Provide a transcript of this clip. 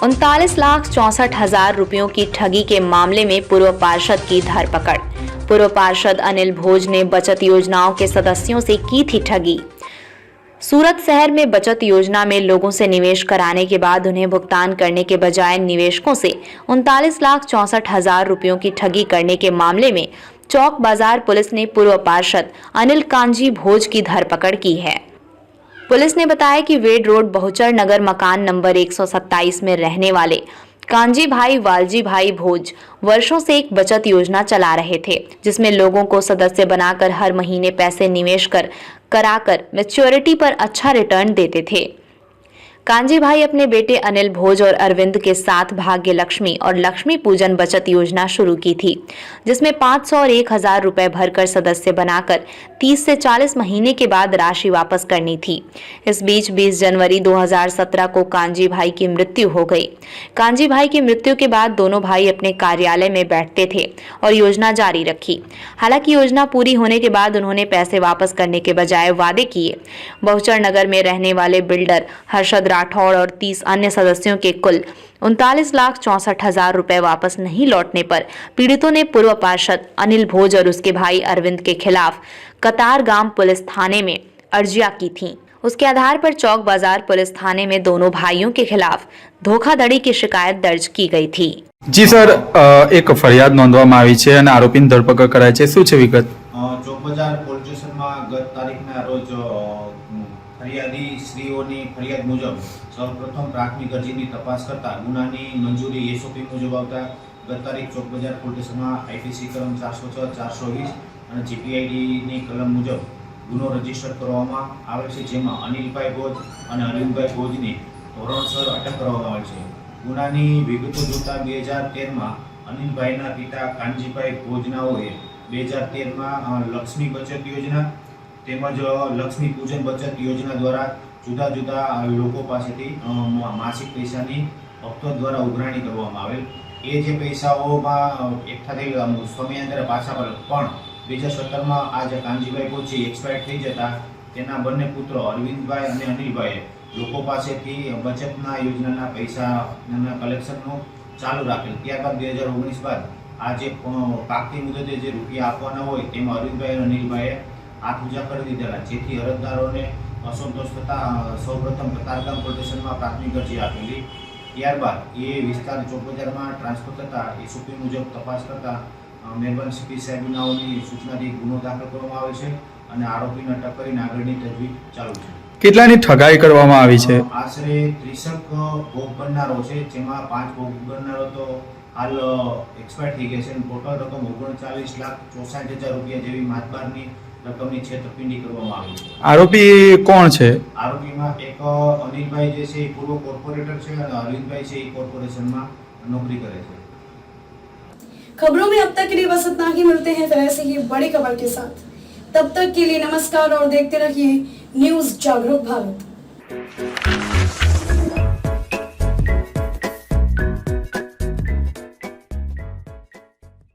39,64,000 रुपयों की ठगी के मामले में पूर्व पार्षद की धरपकड़। पूर्व पार्षद अनिल भोज ने बचत योजनाओं के सदस्यों से की थी ठगी। सूरत शहर में बचत योजना में लोगों से निवेश कराने के बाद उन्हें भुगतान करने के बजाय निवेशकों से 39,64,000 रुपयों की ठगी करने के मामले में चौक बाजार पुलिस ने पूर्व पार्षद अनिल कांजी भोज की धरपकड़ की है। पुलिस ने बताया कि वेड रोड बहुचर नगर मकान नंबर 127 में रहने वाले कांजी भाई वालजी भाई भोज वर्षों से एक बचत योजना चला रहे थे, जिसमें लोगों को सदस्य बनाकर हर महीने पैसे निवेश कराकर मैच्योरिटी पर अच्छा रिटर्न देते थे। कांजी भाई अपने बेटे अनिल भोज और अरविंद के साथ भाग्य लक्ष्मी और लक्ष्मी पूजन बचत योजना शुरू की थी, जिसमें 500 और 1,000 रुपए भरकर सदस्य बनाकर 30 से 40 महीने के बाद राशि वापस करनी थी। इस बीच 20 जनवरी 2017 को कांजी भाई की मृत्यु हो गई। कांजी भाई की मृत्यु के बाद दोनों भाई अपने कार्यालय में बैठते थे और योजना जारी रखी। हालांकि योजना पूरी होने के बाद उन्होंने पैसे वापस करने के बजाय वादे किए। बहुचर नगर में रहने वाले बिल्डर हर्षद राठौड़ और 30 अन्य सदस्यों के कुल 39,64,000 रुपए वापस नहीं लौटने पर पीड़ितों ने पूर्व पार्षद अनिल भोज और उसके भाई अरविंद के खिलाफ कतारगाम पुलिस थाने में अर्जियां की थीं। उसके आधार पर चौक बाजार पुलिस थाने में दोनों भाइयों के खिलाफ धोखाधड़ी की शिकायत दर्ज की गई थी। जी सर, एक फरियाद नोंधवामां आवी छे અને આરોપીની ધરપકડ કરાઈ છે, શું છે વિગત? ચોક બજાર પોલીસ સ્ટેશનમાં ગત તારીખના રોજ ફરિયાદી શ્રીઓની ફરિયાદ મુજબ સૌપ્રથમ પ્રાથમિક અરજીની તપાસ કરતા ગુનાની મંજૂરી એસઓપી મુજબ આવતા ગત તારીખ ચોક બજાર પોલીસ સ્ટેશનમાં આઈપીસી કલમ 406, 420 અને જીપીઆઈડીની કલમ મુજબ ગુનો રજીસ્ટર કરવામાં આવેલ છે, જેમાં અનિલભાઈ ભોજ અને અરવિંદભાઈ ભોજની ધોરણસર અટક કરવામાં આવેલ છે। ગુનાની વિગતો જોતા 2013માં અનિલભાઈના પિતા કાનજીભાઈ ભોજનાઓએ 2013માં લક્ષ્મી બચત યોજના તેમજ લક્ષ્મી પૂજન બચત યોજના દ્વારા જુદા જુદા લોકો પાસેથી માસિક પૈસાની હપ્તો દ્વારા ઉઘરાણી કરવામાં આવેલ। એ જે પૈસાઓમાં એકઠા થઈ સમયાંતરે પાછા પણ 2017માં આ જે કાનજીભાઈ ભોજ છે એક્સપાયર થઈ જતા તેના બંને પુત્રો અરવિંદભાઈ અને અનિલભાઈએ લોકો પાસેથી બચતના યોજનાના પૈસાના કલેક્શનનું ચાલુ રાખેલ। ત્યારબાદ 2019 બાદ આ જે પાકતી મુદતે જે રૂપિયા આપવાના હોય તેમાં અરવિંદભાઈ અને અનિલભાઈએ હાથ ઊંચા કરી દીધેલા, જેથી અરજદારોને असंतोष થતા સૌપ્રથમ કતારગામ પોલીસ સ્ટેશનમાં પ્રાથમિક અરજી આપેલી। ત્યારબાદ એ વિસ્તાર ચોક બજારમાં ટ્રાન્સફર થતા એસઓપી મુજબ તપાસ કરતા મહેરબાન સીપી સાહેબનાઓની સૂચનાથી ગુનો દાખલ કરવામાં આવે છે અને આરોપીને અટક કરીને આગળની તજવીજ ચાલુ છે। કેટલાની ઠગાઈ કરવામાં આવી છે? આશરે 30 ભોગ બનનારો છે, જેમાં 5 ભોગ બનનારો તો હાલ એક્સપાયર થઈ ગયા છે। ટોટલ રકમ 39,64,000 રૂપિયા જેવી માતબારની રકમની છેતરપિંડી કરવામાં આવી છે। આરોપી કોણ છે? આરોપીમાં એક અનિલભાઈ જે છે એ પૂર્વ કોર્પોરેટર છે અને અરવિંદભાઈ છે એ કોર્પોરેશનમાં નોકરી કરે છે। खबरों में अब तक के लिए बस इतना ही। मिलते हैं फिर ऐसे ही बड़ी खबर के साथ। तब तक के लिए नमस्कार और देखते रहिए न्यूज़ जागरूक भारत।